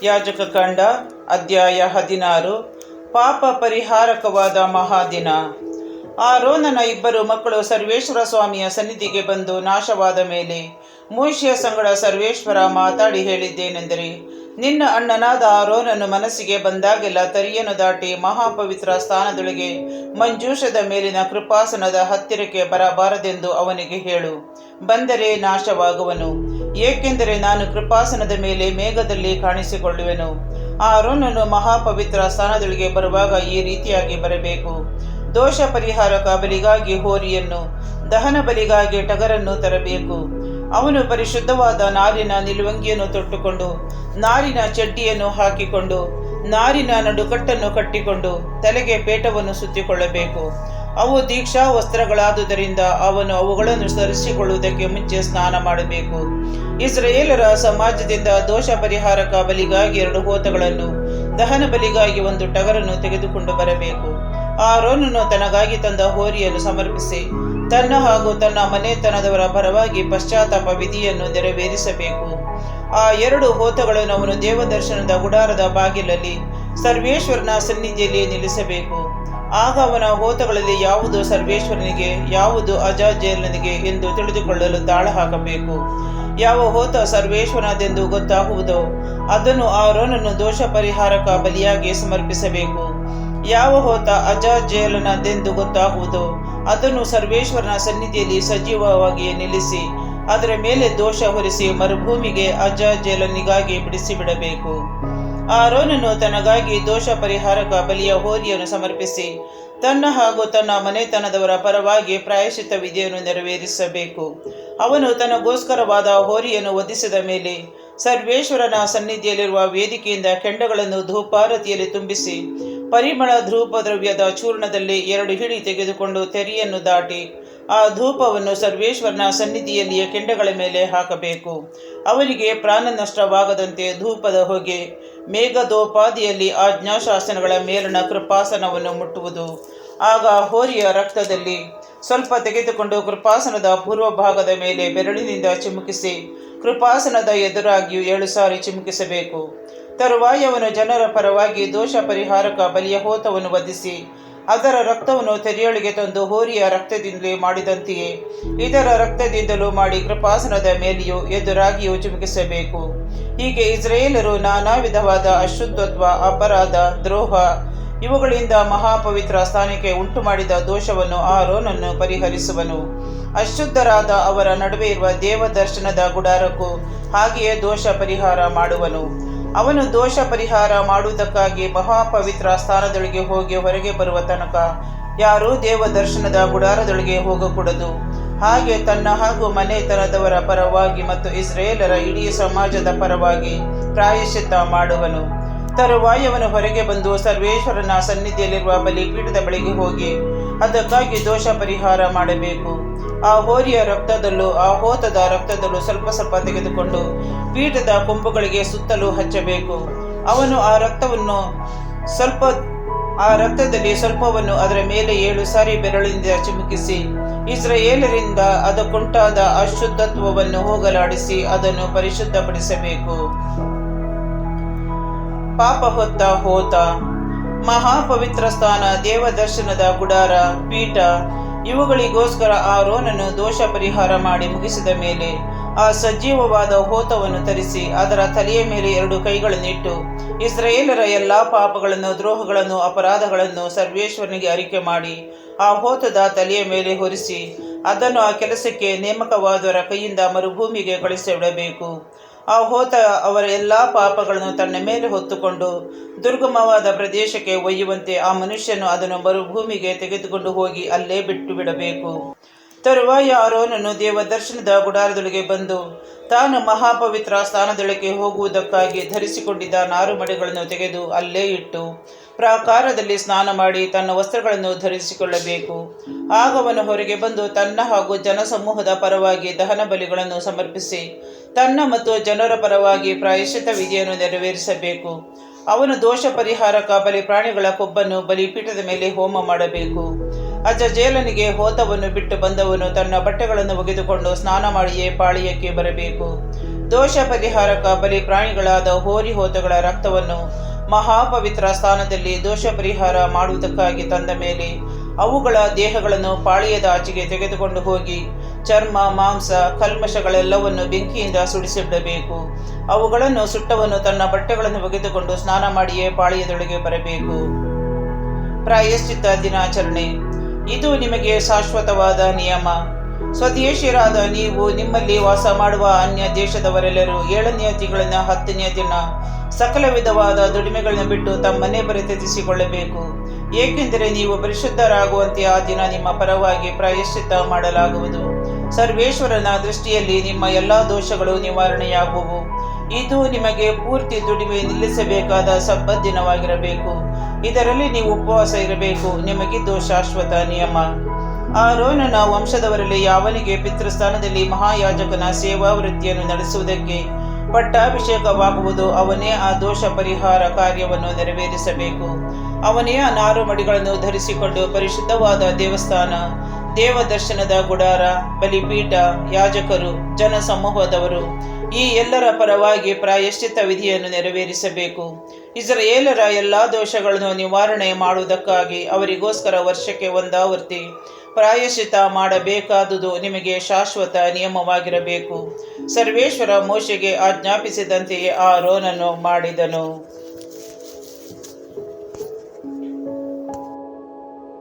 ಯಾಜಕ ಕಾಂಡ ಅಧ್ಯಾಯ 16. ಪಾಪ ಪರಿಹಾರಕವಾದ ಮಹಾದಿನ. ಆರೋನನ ಇಬ್ಬರು ಮಕ್ಕಳು ಸರ್ವೇಶ್ವರ ಸ್ವಾಮಿಯ ಸನ್ನಿಧಿಗೆ ಬಂದು ನಾಶವಾದ ಮೇಲೆ ಮೋಶೆಯ ಸಂಗಡ ಸರ್ವೇಶ್ವರ ಮಾತಾಡಿ ಹೇಳಿದ್ದೇನೆಂದರೆ, ನಿನ್ನ ಅಣ್ಣನಾದ ಆರೋನನು ಮನಸ್ಸಿಗೆ ಬಂದಾಗೆಲ್ಲ ತರಿಯನ್ನು ದಾಟಿ ಮಹಾಪವಿತ್ರ ಸ್ಥಾನದೊಳಗೆ ಮಂಜೂಷದ ಮೇಲಿನ ಕೃಪಾಸನದ ಹತ್ತಿರಕ್ಕೆ ಬರಬಾರದೆಂದು ಅವನಿಗೆ ಹೇಳು. ಬಂದರೆ ನಾಶವಾಗುವನು, ಏಕೆಂದರೆ ನಾನು ಕೃಪಾಸನದ ಮೇಲೆ ಮೇಘದಲ್ಲಿ ಕಾಣಿಸಿಕೊಳ್ಳುವೆನು. ಆರೋನನು ಮಹಾಪವಿತ್ರ ಸ್ಥಾನದೊಳಗೆ ಬರುವಾಗ ಈ ರೀತಿಯಾಗಿ ಬರಬೇಕು. ದೋಷ ಪರಿಹಾರಕ ಬಲಿಗಾಗಿ ಹೋರಿಯನ್ನು, ದಹನ ಬಲಿಗಾಗಿ ಟಗರನ್ನು ತರಬೇಕು. ಅವನು ಪರಿಶುದ್ಧವಾದ ನಾರಿನ ನಿಲುವಂಗಿಯನ್ನು ತೊಟ್ಟುಕೊಂಡು, ನಾರಿನ ಚಡ್ಡಿಯನ್ನು ಹಾಕಿಕೊಂಡು, ನಾರಿನ ನಡುಕಟ್ಟನ್ನು ಕಟ್ಟಿಕೊಂಡು, ತಲೆಗೆ ಪೇಟವನ್ನು ಸುತ್ತಿಕೊಳ್ಳಬೇಕು. ಅವು ದೀಕ್ಷಾ ವಸ್ತ್ರಗಳಾದುದರಿಂದ ಅವನು ಅವುಗಳನ್ನು ಧರಿಸಿಕೊಳ್ಳುವುದಕ್ಕೆ ಮುಂಚೆ ಸ್ನಾನ ಮಾಡಬೇಕು. ಇಸ್ರಾಯೇಲರ ಸಮಾಜದಿಂದ ದೋಷ ಪರಿಹಾರಕ ಬಲಿಗಾಗಿ 2 ಹೋತಗಳನ್ನು, ದಹನ ಬಲಿಗಾಗಿ 1 ಟಗರನ್ನು ತೆಗೆದುಕೊಂಡು ಬರಬೇಕು. ಆರೋನನು ತನಗಾಗಿ ತಂದ ಹೋರಿಯನ್ನು ಸಮರ್ಪಿಸಿ ತನ್ನ ಹಾಗೂ ತನ್ನ ಮನೆತನದವರ ಪರವಾಗಿ ಪಶ್ಚಾತ್ತಾಪ ವಿಧಿಯನ್ನು ನೆರವೇರಿಸಬೇಕು. ಆ 2 ಹೋತಗಳನ್ನು ಅವನು ದೇವದರ್ಶನದ ಗುಡಾರದ ಬಾಗಿಲಲ್ಲಿ ಸರ್ವೇಶ್ವರನ ಸನ್ನಿಧಿಯಲ್ಲಿ ನಿಲ್ಲಿಸಬೇಕು. ಆಗ ಅವನ ಹೋತಗಳಲ್ಲಿ ಯಾವುದು ಸರ್ವೇಶ್ವರನಿಗೆ, ಯಾವುದು ಅಜಾಜೇಲನಿಗೆ ಎಂದು ತಿಳಿದುಕೊಳ್ಳಲು ತಾಳ ಹಾಕಬೇಕು. ಯಾವ ಹೋತ ಸರ್ವೇಶ್ವರನದೆಂದು ಗೊತ್ತಾಗುವುದೋ ಅದನ್ನು ಆರೋನನು ದೋಷ ಪರಿಹಾರಕ ಬಲಿಯಾಗಿ ಸಮರ್ಪಿಸಬೇಕು. ಯಾವ ಹೋತ ಅಜಾಜೇಲನದೆಂದು ಗೊತ್ತಾಗುವುದೋ ಅದನ್ನು ಸರ್ವೇಶ್ವರನ ಸನ್ನಿಧಿಯಲ್ಲಿ ಸಜೀವವಾಗಿ ನಿಲ್ಲಿಸಿ ಅದರ ಮೇಲೆ ದೋಷ ಹೊರಿಸಿ ಮರುಭೂಮಿಗೆ ಅಜಾಜೇಲನಿಗಾಗಿ ಬಿಡಿಸಿಬಿಡಬೇಕು. ಆರೋನನು ತನಗಾಗಿ ದೋಷ ಪರಿಹಾರಕ ಬಲಿಯ ಹೋರಿಯನ್ನು ಸಮರ್ಪಿಸಿ ತನ್ನ ಹಾಗೂ ತನ್ನ ಮನೆತನದವರ ಪರವಾಗಿ ಪ್ರಾಯಶ್ಚಿತ್ತ ವಿಧಿಯನ್ನು ನೆರವೇರಿಸಬೇಕು. ಅವನು ತನಗೋಸ್ಕರವಾದ ಹೋರಿಯನ್ನು ವಧಿಸಿದ ಮೇಲೆ ಸರ್ವೇಶ್ವರನ ಸನ್ನಿಧಿಯಲ್ಲಿರುವ ವೇದಿಕೆಯಿಂದ ಕೆಂಡಗಳನ್ನು ಧೂಪಾರತಿಯಲ್ಲಿ ತುಂಬಿಸಿ ಪರಿಮಳ ಧೂಪದ್ರವ್ಯದ ಚೂರ್ಣದಲ್ಲಿ 2 ಹಿಡಿ ತೆಗೆದುಕೊಂಡು ತೆರೆಯನ್ನು ದಾಟಿ ಆ ಧೂಪವನ್ನು ಸರ್ವೇಶ್ವರನ ಸನ್ನಿಧಿಯಲ್ಲಿಯ ಕೆಂಡಗಳ ಮೇಲೆ ಹಾಕಬೇಕು. ಅವನಿಗೆ ಪ್ರಾಣ ನಷ್ಟವಾಗದಂತೆ ಧೂಪದ ಹೊಗೆ ಮೇಘದೋಪಾದಿಯಲ್ಲಿ ಆಜ್ಞಾಶಾಸನಗಳ ಮೇಲಣ ಕೃಪಾಸನವನ್ನು ಮುಟ್ಟುವುದು. ಆಗ ಹೋರಿಯ ರಕ್ತದಲ್ಲಿ ಸ್ವಲ್ಪ ತೆಗೆದುಕೊಂಡು ಕೃಪಾಸನದ ಪೂರ್ವ ಭಾಗದ ಮೇಲೆ ಬೆರಳಿನಿಂದ ಚಿಮುಕಿಸಿ ಕೃಪಾಸನದ ಎದುರಾಗಿಯೂ 7 ಸಾರಿ ಚಿಮುಕಿಸಬೇಕು. ತರುವಾಯ ಅವನು ಜನರ ಪರವಾಗಿ ದೋಷ ಪರಿಹಾರಕ ಬಲಿಯ ಹೋತವನ್ನು ವಧಿಸಿ ಅದರ ರಕ್ತವನ್ನು ತೆರೆಯೊಳಗೆ ತಂದು ಹೋರಿಯ ರಕ್ತದಿಂದಲೇ ಮಾಡಿದಂತೆಯೇ ಇದರ ರಕ್ತದಿಂದಲೂ ಮಾಡಿ ಕೃಪಾಸನದ ಮೇಲೆಯೂ ಎದುರಾಗಿಯೂ ಚಿಮುಕಿಸಬೇಕು. ಹೀಗೆ ಇಸ್ರಾಯೇಲರು ನಾನಾ ವಿಧವಾದ ಅಶುದ್ಧತ್ವ, ಅಪರಾಧ, ದ್ರೋಹ ಇವುಗಳಿಂದ ಮಹಾಪವಿತ್ರ ಸ್ಥಾನಕ್ಕೆ ಉಂಟು ಮಾಡಿದ ದೋಷವನ್ನು ಆರೋನನ್ನು ಪರಿಹರಿಸುವನು. ಅಶುದ್ಧರಾದ ಅವರ ನಡುವೆ ಇರುವ ದೇವದರ್ಶನದ ಗುಡಾರಕ್ಕೂ ಹಾಗೆಯೇ ದೋಷ ಪರಿಹಾರ ಮಾಡುವನು. ಅವನು ದೋಷ ಪರಿಹಾರ ಮಾಡುವುದಕ್ಕಾಗಿ ಮಹಾಪವಿತ್ರ ಸ್ಥಾನದೊಳಗೆ ಹೋಗಿ ಹೊರಗೆ ಬರುವ ತನಕ ಯಾರೂ ದೇವದರ್ಶನದ ಗುಡಾರದೊಳಗೆ ಹೋಗಕೂಡದು. ಹಾಗೆ ತನ್ನ ಹಾಗೂ ಮನೆತನದವರ ಪರವಾಗಿ ಮತ್ತು ಇಸ್ರಾಯೇಲರ ಇಡೀ ಸಮಾಜದ ಪರವಾಗಿ ಪ್ರಾಯಶ್ಚಿತ್ತ ಮಾಡುವನು. ತರುವಾಯ ಅವನು ಹೊರಗೆ ಬಂದು ಸರ್ವೇಶ್ವರನ ಸನ್ನಿಧಿಯಲ್ಲಿರುವ ಬಲಿಪೀಠದ ಬಳಿಗೆ ಹೋಗಿ ಅದಕ್ಕಾಗಿ ದೋಷ ಪರಿಹಾರ ಮಾಡಬೇಕು. ಆ ಹೋರಿಯ ರಕ್ತದಲ್ಲೂ ಆ ಹೋತದ ರಕ್ತದಲ್ಲೂ ಸ್ವಲ್ಪ ಸ್ವಲ್ಪ ತೆಗೆದುಕೊಂಡು ಪೀಠದ ಕೊಂಬುಗಳಿಗೆ ಸುತ್ತಲೂ ಹಚ್ಚಬೇಕು. ಅವನು ಆ ರಕ್ತದಲ್ಲಿ ಸ್ವಲ್ಪವನ್ನು ಅದರ ಮೇಲೆ 7 ಸಾರಿ ಬೆರಳಿನಿಂದ ಚಿಮುಕಿಸಿ ಇಸ್ರಾಯೇಲರಿಂದ ಅದಕ್ಕುಂಟಾದ ಅಶುದ್ಧತ್ವವನ್ನು ಹೋಗಲಾಡಿಸಿ ಅದನ್ನು ಪರಿಶುದ್ಧಪಡಿಸಬೇಕು. ಪಾಪ ಹೊತ್ತ ಹೋತ. ಮಹಾಪವಿತ್ರ ಸ್ಥಾನ, ದೇವದರ್ಶನದ ಗುಡಾರ, ಪೀಠ ಇವುಗಳಿಗೋಸ್ಕರ ಆರೋನನು ದೋಷ ಪರಿಹಾರ ಮಾಡಿ ಮುಗಿಸಿದ ಮೇಲೆ ಆ ಸಜೀವವಾದ ಹೋತವನ್ನು ತರಿಸಿ ಅದರ ತಲೆಯ ಮೇಲೆ 2 ಕೈಗಳನ್ನಿಟ್ಟು ಇಸ್ರಾಯೇಲರ ಎಲ್ಲಾ ಪಾಪಗಳನ್ನು, ದ್ರೋಹಗಳನ್ನು, ಅಪರಾಧಗಳನ್ನು ಸರ್ವೇಶ್ವರನಿಗೆ ಅರಿಕೆ ಮಾಡಿ ಆ ಹೋತದ ತಲೆಯ ಮೇಲೆ ಹೊರಿಸಿ ಅದನ್ನು ಆ ಕೆಲಸಕ್ಕೆ ನೇಮಕವಾದವರ ಕೈಯಿಂದ ಮರುಭೂಮಿಗೆ ಕಳಿಸಿಬಿಡಬೇಕು. ಆ ಹೋತ ಅವರ ಎಲ್ಲಾ ಪಾಪಗಳನ್ನು ತನ್ನ ಮೇಲೆ ಹೊತ್ತುಕೊಂಡು ದುರ್ಗಮವಾದ ಪ್ರದೇಶಕ್ಕೆ ಒಯ್ಯುವಂತೆ ಆ ಮನುಷ್ಯನು ಅದನ್ನು ಮರುಭೂಮಿಗೆ ತೆಗೆದುಕೊಂಡು ಹೋಗಿ ಅಲ್ಲೇ ಬಿಟ್ಟು ಬಿಡಬೇಕು. ತರುವಾಯ ಆರೋನನು ದೇವದರ್ಶನದ ಗುಡಾರದೊಳಗೆ ಬಂದು ತಾನು ಮಹಾಪವಿತ್ರ ಸ್ಥಾನದೊಳಗೆ ಹೋಗುವುದಕ್ಕಾಗಿ ಧರಿಸಿಕೊಂಡಿದ್ದ ನಾರುಮಡಿಗಳನ್ನು ತೆಗೆದು ಅಲ್ಲೇ ಇಟ್ಟು ಪ್ರಾಕಾರದಲ್ಲಿ ಸ್ನಾನ ಮಾಡಿ ತನ್ನ ವಸ್ತ್ರಗಳನ್ನು ಧರಿಸಿಕೊಳ್ಳಬೇಕು. ಆಗ ಅವನು ಹೊರಗೆ ಬಂದು ತನ್ನ ಹಾಗೂ ಜನಸಮೂಹದ ಪರವಾಗಿ ದಹನ ಬಲಿಗಳನ್ನು ಸಮರ್ಪಿಸಿ ತನ್ನ ಮತ್ತು ಜನರ ಪರವಾಗಿ ಪ್ರಾಯಶ್ಚಿತ್ತ ವಿಧಿಯನ್ನು ನೆರವೇರಿಸಬೇಕು. ಅವನು ದೋಷ ಪರಿಹಾರಕ ಬಲಿ ಪ್ರಾಣಿಗಳ ಕೊಬ್ಬನ್ನು ಬಲಿಪೀಠದ ಮೇಲೆ ಹೋಮ ಮಾಡಬೇಕು. ಅಜಾಜೇಲನಿಗೆ ಹೋತವನ್ನು ಬಿಟ್ಟು ಬಂದವನು ತನ್ನ ಬಟ್ಟೆಗಳನ್ನು ಒಗೆದುಕೊಂಡು ಸ್ನಾನ ಮಾಡಿಯೇ ಪಾಳಿಯಕ್ಕೆ ಬರಬೇಕು. ದೋಷ ಪರಿಹಾರಕ ಬಲಿ ಪ್ರಾಣಿಗಳಾದ ಹೋರಿ ಹೋತಗಳ ರಕ್ತವನ್ನು ಮಹಾಪವಿತ್ರ ಸ್ಥಾನದಲ್ಲಿ ದೋಷ ಪರಿಹಾರ ಮಾಡುವುದಕ್ಕಾಗಿ ತಂದ ಮೇಲೆ ಅವುಗಳ ದೇಹಗಳನ್ನು ಪಾಳೆಯದ ಆಚೆಗೆ ತೆಗೆದುಕೊಂಡು ಹೋಗಿ ಚರ್ಮ, ಮಾಂಸ, ಕಲ್ಮಶಗಳೆಲ್ಲವನ್ನು ಬೆಂಕಿಯಿಂದ ಸುಡಿಸಿಬಿಡಬೇಕು. ಅವುಗಳನ್ನು ಸುಟ್ಟವನು ತನ್ನ ಬಟ್ಟೆಗಳನ್ನು ಒಗೆದುಕೊಂಡು ಸ್ನಾನ ಮಾಡಿಯೇ ಪಾಳೆಯದೊಳಗೆ ಬರಬೇಕು. ಪ್ರಾಯಶ್ಚಿತ್ತ ದಿನಾಚರಣೆ. ಇದು ನಿಮಗೆ ಶಾಶ್ವತವಾದ ನಿಯಮ. ಸ್ವದೇಶಿಯರಾದ ನೀವು ನಿಮ್ಮಲ್ಲಿ ವಾಸ ಮಾಡುವ ಅನ್ಯ ದೇಶದವರೆಲ್ಲರೂ 7ನೆಯ ತಿಂಗಳಿನ 10ನೆಯ ದಿನ ಸಕಲ ವಿಧವಾದ ದುಡಿಮೆಗಳನ್ನು ಬಿಟ್ಟು ತಮ್ಮನ್ನೇ ಪರಿತ್ಯಜಿಸಿಕೊಳ್ಳಬೇಕು. ಏಕೆಂದರೆ ನೀವು ಪರಿಶುದ್ಧರಾಗುವಂತೆ ಆ ದಿನ ನಿಮ್ಮ ಪರವಾಗಿ ಪ್ರಾಯಶ್ಚಿತ್ತ ಮಾಡಲಾಗುವುದು. ಸರ್ವೇಶ್ವರನ ದೃಷ್ಟಿಯಲ್ಲಿ ನಿಮ್ಮ ಎಲ್ಲ ದೋಷಗಳು ನಿವಾರಣೆಯಾಗುವು. ಇದು ನಿಮಗೆ ಪೂರ್ತಿ ದುಡಿಮೆ ನಿಲ್ಲಿಸಬೇಕಾದ ಸಬ್ಬತ್ ದಿನವಾಗಿರಬೇಕು. ಇದರಲ್ಲಿ ನೀವು ಉಪವಾಸ ಇರಬೇಕು. ನಿಮಗಿದ್ದು ಶಾಶ್ವತ ನಿಯಮ. ಆರೋನನ ವಂಶದವರಲ್ಲಿ ಯಾವನಿಗೆ ಪಿತೃಸ್ಥಾನದಲ್ಲಿ ಮಹಾಯಾಜಕನ ಸೇವಾ ವೃತ್ತಿಯನ್ನು ನಡೆಸುವುದಕ್ಕೆ ಪಟ್ಟಾಭಿಷೇಕವಾಗುವುದು ಅವನೇ ಆ ದೋಷ ಪರಿಹಾರ ಕಾರ್ಯವನ್ನು ನೆರವೇರಿಸಬೇಕು. ಅವನೇ ಆ ನಾರುಮಡಿಗಳನ್ನು ಧರಿಸಿಕೊಂಡು ಪರಿಶುದ್ಧವಾದ ದೇವಸ್ಥಾನ, ದೇವದರ್ಶನದ ಗುಡಾರ, ಬಲಿಪೀಠ, ಯಾಜಕರು, ಜನಸಮೂಹದವರು ಈ ಎಲ್ಲರ ಪರವಾಗಿ ಪ್ರಾಯಶ್ಚಿತ್ತ ವಿಧಿಯನ್ನು ನೆರವೇರಿಸಬೇಕು. ಇಸ್ರಾಯೇಲರ ಎಲ್ಲ ದೋಷಗಳನ್ನು ನಿವಾರಣೆ ಮಾಡುವುದಕ್ಕಾಗಿ ಅವರಿಗೋಸ್ಕರ ವರ್ಷಕ್ಕೆ ಒಂದಾವರ್ತಿ ಪ್ರಾಯಶ್ಚಿತ್ತ ಮಾಡಬೇಕಾದುದು ನಿಮಗೆ ಶಾಶ್ವತ ನಿಯಮವಾಗಿರಬೇಕು. ಸರ್ವೇಶ್ವರ ಮೋಶೆಗೆ ಆಜ್ಞಾಪಿಸಿದಂತೆಯೇ ಆರೋನನು ಮಾಡಿದನು.